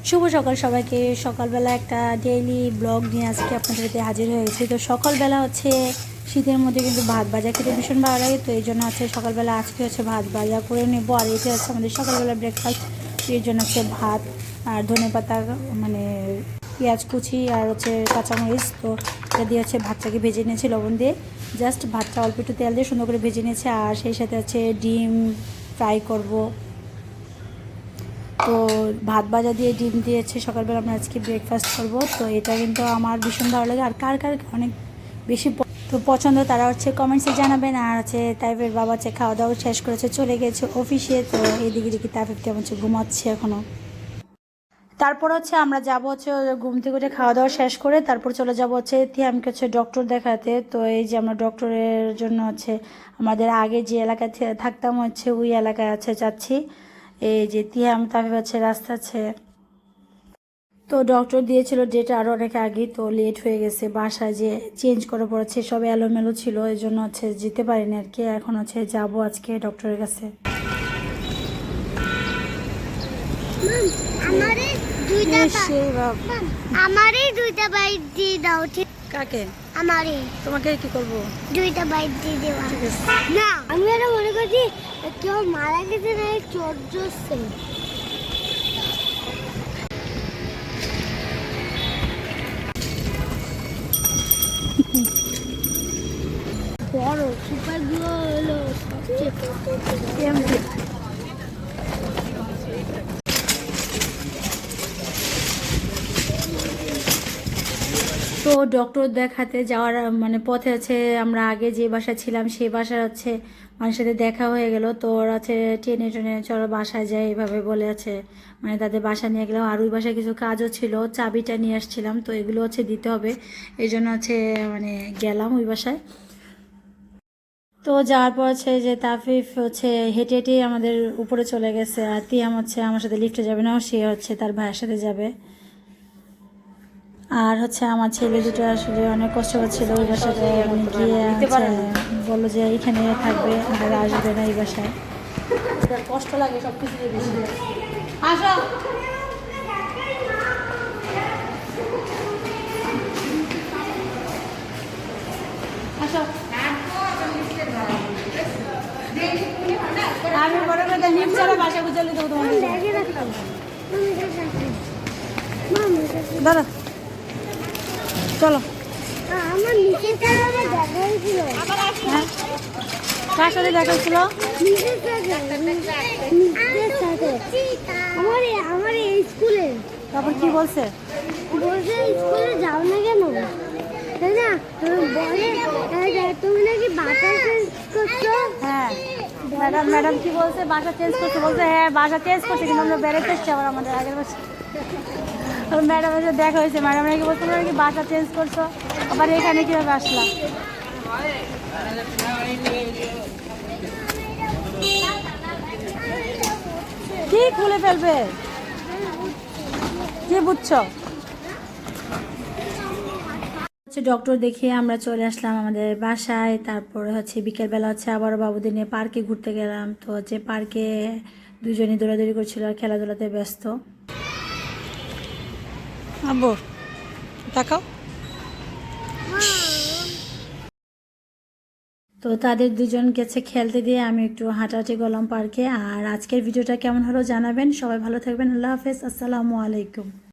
শুভ সকাল সবাইকে। সকালবেলা একটা ডেইলি ব্লগ নিয়ে আজকে আপনাদের সাথে হাজির হয়ে গেছি। তো সকালবেলা হচ্ছে শীতের মধ্যে কিন্তু ভাত ভাজা খেতে ভীষণ ভালো লাগে, তো এই জন্য হচ্ছে সকালবেলা আজকে হচ্ছে ভাত ভাজা করে নেব। আর এটা হচ্ছে আমাদের সকালবেলা ব্রেকফাস্ট। এর জন্য হচ্ছে ভাত আর ধনেপাতা, মানে পেঁয়াজ কুচি আর হচ্ছে কাঁচামরিচ, তো এটা দিয়ে হচ্ছে ভাতটাকে ভেজে নিয়েছি লবণ দিয়ে। জাস্ট ভাতটা অল্প একটু তেল দিয়ে সুন্দর করে ভেজে নিয়েছি, আর সেই সাথে হচ্ছে ডিম ফ্রাই করব। তো ভাত ভাজা দিয়ে ডিম দিয়েছে সকালবেলা আমরা আজকে ব্রেকফাস্ট করব। তো এটা কিন্তু আমার ভীষণ ভালো লাগে, আর কার কার অনেক বেশি তো পছন্দ তারা হচ্ছে কমেন্টসে জানাবেন। আর হচ্ছে তাইফের বাবা হচ্ছে খাওয়া দাওয়া শেষ করেছে, চলে গেছে অফিসে। তো এইদিকে দেখি তাইফ কেমন হচ্ছে ঘুমাচ্ছে এখনও। তারপর হচ্ছে আমরা যাব হচ্ছে ঘুম থেকে উঠে খাওয়া দাওয়া শেষ করে তারপর চলে যাব হচ্ছে তিয়ামকে হচ্ছে ডক্টর দেখাতে। তো এই যে আমরা ডক্টরের জন্য হচ্ছে আমাদের আগে যে এলাকায় থাকতাম হচ্ছে ওই এলাকায় আছে যাচ্ছি। এই যে তিয়াম তারপরে হচ্ছে রাস্তা আছে। তো ডক্টর দিয়েছিল ডেট আরও অনেক আগে, তো লেট হয়ে গেছে। বাসায় যে চেঞ্জ করা পড়েছে, সব এলোমেলো ছিল, এই জন্য হচ্ছে যেতে পারিনি আর কি। এখন হচ্ছে যাবো আজকে ডক্টরের কাছে। আমারই দুইটা বাইট দিয়ে দাও, ঠিক? কাকে? আমারই। তোমাকে কি করবো? দুইটা বাইট দিয়ে দেওয়া। ঠিক আছে। না, আমি এটা মনে করছি কেউ মারা গেছে না, চোর জোরছে। বড় সুপার গ্লো হলো সবচেয়ে। তো ডক্টর দেখাতে যাওয়ার মানে পথে হচ্ছে আমরা আগে যে বাসায় ছিলাম সেই বাসার হচ্ছে মানুষের সাথে দেখা হয়ে গেল। তো ওরা হচ্ছে টেনে টেনে চলো বাসায় যায় এভাবে বলে আছে, মানে তাদের বাসা নিয়ে গেলাম। আর ওই বাসায় কিছু কাজও ছিল, চাবিটা নিয়ে আসছিলাম, তো এগুলো হচ্ছে দিতে হবে। এই জন্য হচ্ছে মানে গেলাম ওই বাসায়। তো যাওয়ার পর হচ্ছে যে তাফিফ হচ্ছে হেঁটে হেঁটে আমাদের উপরে চলে গেছে, আর তিয়াম হচ্ছে আমার সাথে লিফটে যাবে না, সে হচ্ছে তার ভাইয়ের সাথে যাবে। আর হচ্ছে আমার ছেলে দুটো আসলে অনেক কষ্ট হচ্ছিল ওই বাসাতে, মানে গিয়ে বললো যে এখানে থাকবে আর আসবে না এই বাসায়। কষ্ট লাগে সব কিছু। আসো আসো, আমি মনে করি নিম ছাড়া বাসা গুজলে দেবো তোমার দাদা। চলো আমার নিচের সাথে দেখা হয়েছিল। হ্যাঁ, কার সাথে দেখা হচ্ছিল? আমার এই স্কুলে। তারপর কি বলছে? বলছে স্কুলে যাও না কেন, তাই না? বলে তুমি নাকি বাসা চেঞ্জ করছো। হ্যাঁ, ম্যাডাম কি বলছে? বাসা চেঞ্জ করছে। বলছে হ্যাঁ বাসা চেঞ্জ করছে, কিন্তু আমরা বেড়াতে এসছি আবার আমাদের আগের বাসা। ম্যাডামের সাথে দেখা হয়েছে, ম্যাডাম নাকি বলছে তোমরা নাকি বাসা চেঞ্জ করছো, আবার এখানে কীভাবে আসলাম? কি খুলে ফেলবে? কি বুঝছো? ডক্টর দেখিয়ে আমরা চলে আসলাম আমাদের বাসায়। তারপরে হচ্ছে বিকেলবেলা হচ্ছে আবারও বাবুদের নিয়ে পার্কে ঘুরতে গেলাম। তো হচ্ছে পার্কে দুজনই দৌড়াদৌড়ি করছিল আর খেলাধুলাতে ব্যস্ত। আব্বু দেখাও। তো তাদের দুজন গেছে খেলতে দিয়ে আমি একটু হাঁটাহাঁটি করলাম পার্কে। আর আজকের ভিডিওটা কেমন হলো জানাবেন। সবাই ভালো থাকবেন। আল্লাহ হাফেজ, আসসালামু আলাইকুম।